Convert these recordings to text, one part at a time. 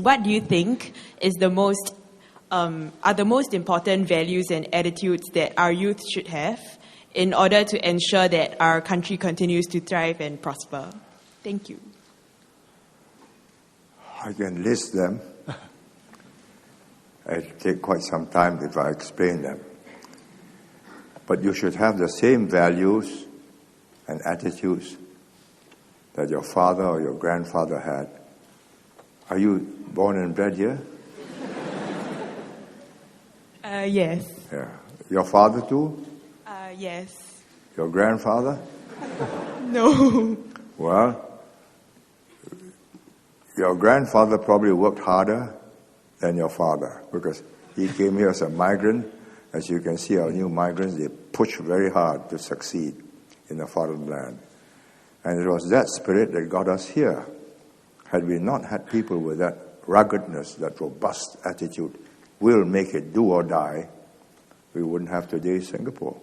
What do you think is are the most important values and attitudes that our youth should have in order to ensure that our country continues to thrive and prosper? Thank you. I can list them. It'll take quite some time if I explain them. But you should have the same values and attitudes that your father or your grandfather had. Are you born and bred here? Yes. Yeah. Your father too? Yes. Your grandfather? No. Well, your grandfather probably worked harder than your father because he came here as a migrant. As you can see, our new migrants, they push very hard to succeed in the foreign land. And it was that spirit that got us here. Had we not had people with that ruggedness, that robust attitude, we'll make it, do or die, we wouldn't have today's Singapore.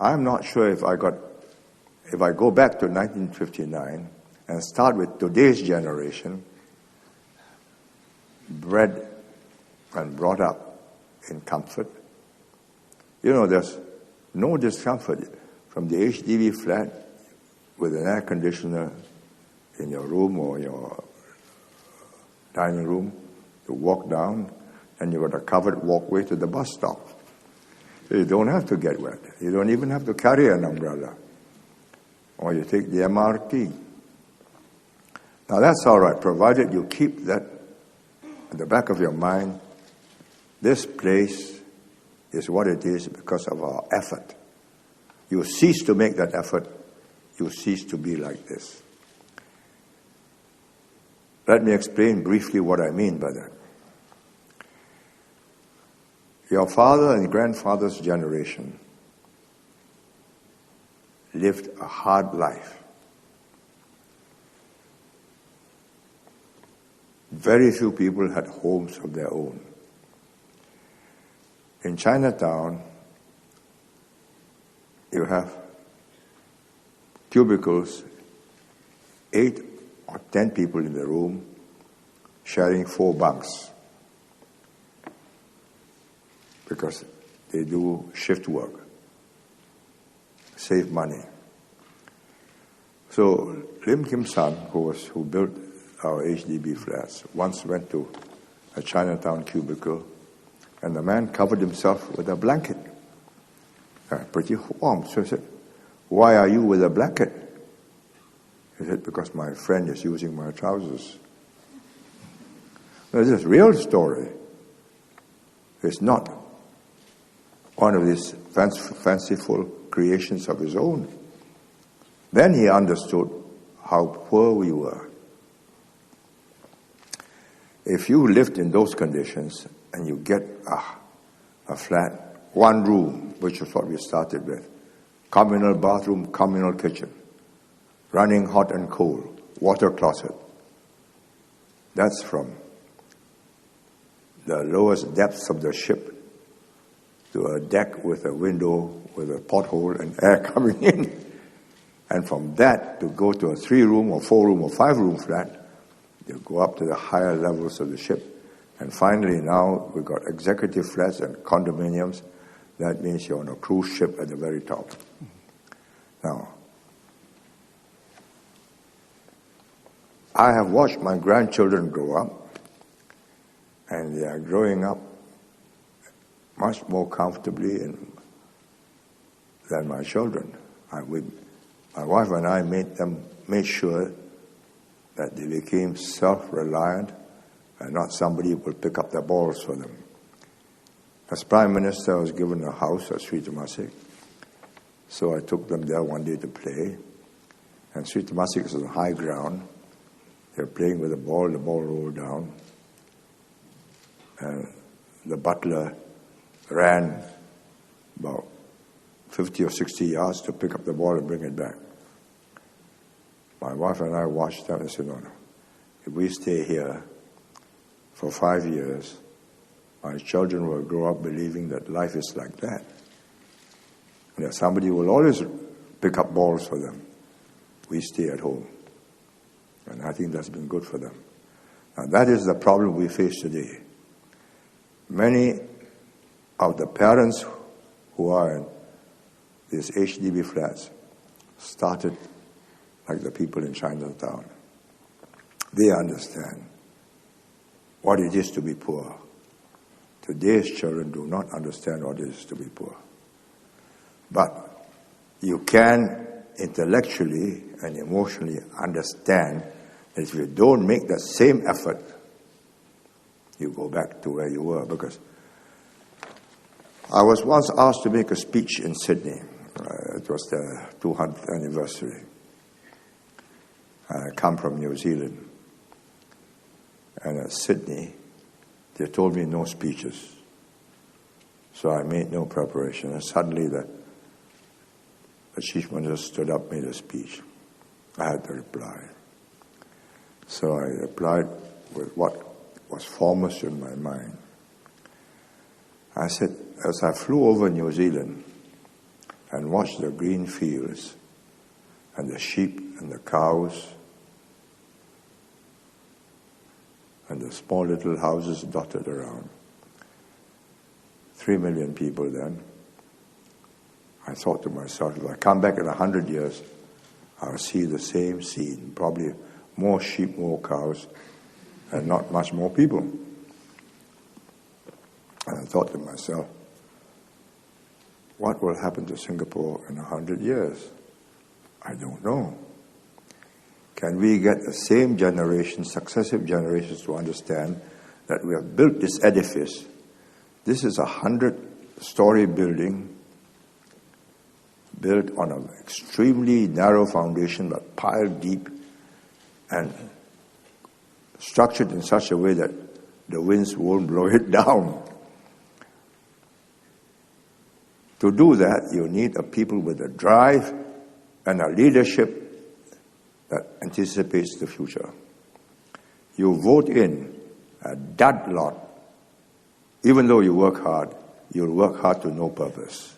I'm not sure if I go back to 1959 and start with today's generation, bred and brought up in comfort. There's no discomfort from the HDB flat with an air conditioner in your room or your dining room to walk down, and you've got a covered walkway to the bus stop. So you don't have to get wet. You don't even have to carry an umbrella. Or you take the MRT. Now that's all right, provided you keep that at the back of your mind. This place is what it is because of our effort. You cease to make that effort, you cease to be like this. Let me explain briefly what I mean by that. Your father and grandfather's generation lived a hard life. Very few people had homes of their own. In Chinatown, you have cubicles, 8 or 10 people in the room sharing 4 bunks because they do shift work, save money. So Lim Kim San, who built our HDB flats, once went to a Chinatown cubicle, and the man covered himself with a blanket. Pretty warm. So I said, "Why are you with a blanket?" He said, "Because my friend is using my trousers." This is a real story. It's not one of these fanciful creations of his own. Then he understood how poor we were. If you lived in those conditions and you get a flat, 1 room, which is what we started with, communal bathroom, communal kitchen, running hot and cold, water closet. That's from the lowest depths of the ship to a deck with a window with a pothole and air coming in. And from that to go to a 3-room or 4-room or 5-room flat, you go up to the higher levels of the ship. And finally now we've got executive flats and condominiums. That means you're on a cruise ship at the very top. Now, I have watched my grandchildren grow up, and they are growing up much more comfortably than my children. My wife and I made sure that they became self-reliant and not somebody who will pick up the balls for them. As Prime Minister, I was given a house at Sri Temasek, so I took them there one day to play. And Sri Temasek is on high ground. They're playing with the ball rolled down. And the butler ran about 50 or 60 yards to pick up the ball and bring it back. My wife and I watched them and said, no. If we stay here for 5 years, my children will grow up believing that life is like that. And that somebody will always pick up balls for them. We stay at home. And I think that's been good for them. Now, that is the problem we face today. Many of the parents who are in these HDB flats started like the people in Chinatown. They understand what it is to be poor. Today's children do not understand what it is to be poor. But you can intellectually and emotionally understand that if you don't make the same effort, you go back to where you were. Because I was once asked to make a speech in Sydney. It was the 200th anniversary. I come from New Zealand. And at Sydney, they told me no speeches. So I made no preparation. And suddenly the chief minister stood up, made a speech. I had to reply. So I replied with what was foremost in my mind. I said, as I flew over New Zealand and watched the green fields and the sheep and the cows and the small little houses dotted around, 3 million people then, I thought to myself, if I come back in 100 years, I'll see the same scene, probably more sheep, more cows, and not much more people. And I thought to myself, what will happen to Singapore in 100 years? I don't know. Can we get the same generation, successive generations, to understand that we have built this edifice? This is a 100-story building built on an extremely narrow foundation but piled deep and structured in such a way that the winds won't blow it down. To do that, you need a people with a drive and a leadership that anticipates the future. You vote in a dud lot, even though you work hard, you'll work hard to no purpose.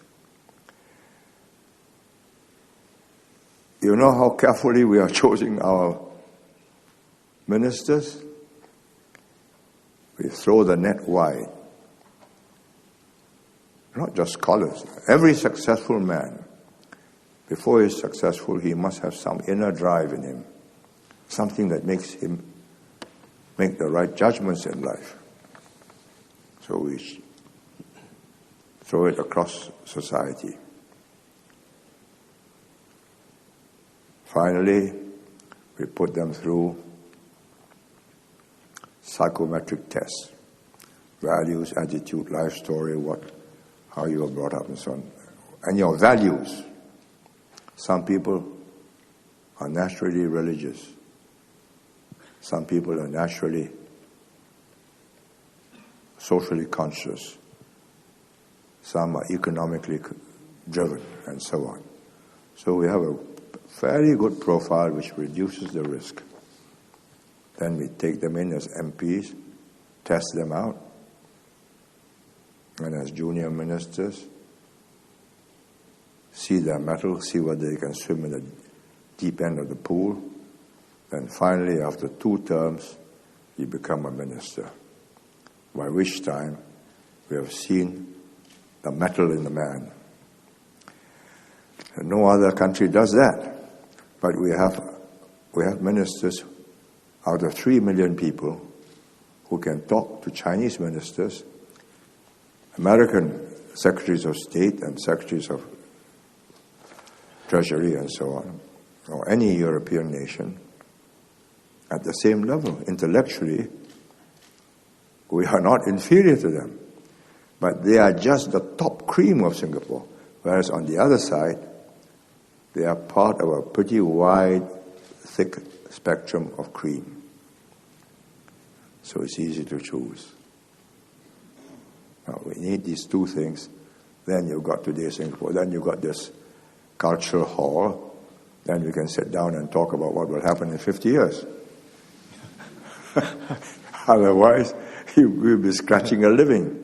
You know how carefully we are choosing our ministers? We throw the net wide. Not just scholars. Every successful man, before he's successful, he must have some inner drive in him, something that makes him make the right judgments in life. So we throw it across society. Finally, we put them through psychometric tests, values, attitude, life story, how you were brought up and so on. And your values. Some people are naturally religious. Some people are naturally socially conscious. Some are economically driven, and so on. So we have a very good profile which reduces the risk. Then we take them in as MPs, test them out, and as junior ministers, see their mettle, see whether they can swim in the deep end of the pool. Then finally, after 2 terms, you become a minister, by which time we have seen the mettle in the man. And no other country does that. But we have ministers out of 3 million people who can talk to Chinese ministers, American secretaries of state and secretaries of treasury and so on, or any European nation, at the same level. Intellectually, we are not inferior to them. But they are just the top cream of Singapore. Whereas on the other side, they are part of a pretty wide, thick spectrum of cream. So it's easy to choose. Now, we need these 2 things. Then you've got today's Singapore. Then you've got this cultural hall. Then we can sit down and talk about what will happen in 50 years. Otherwise, we'll be scratching a living.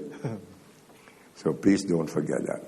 So please don't forget that.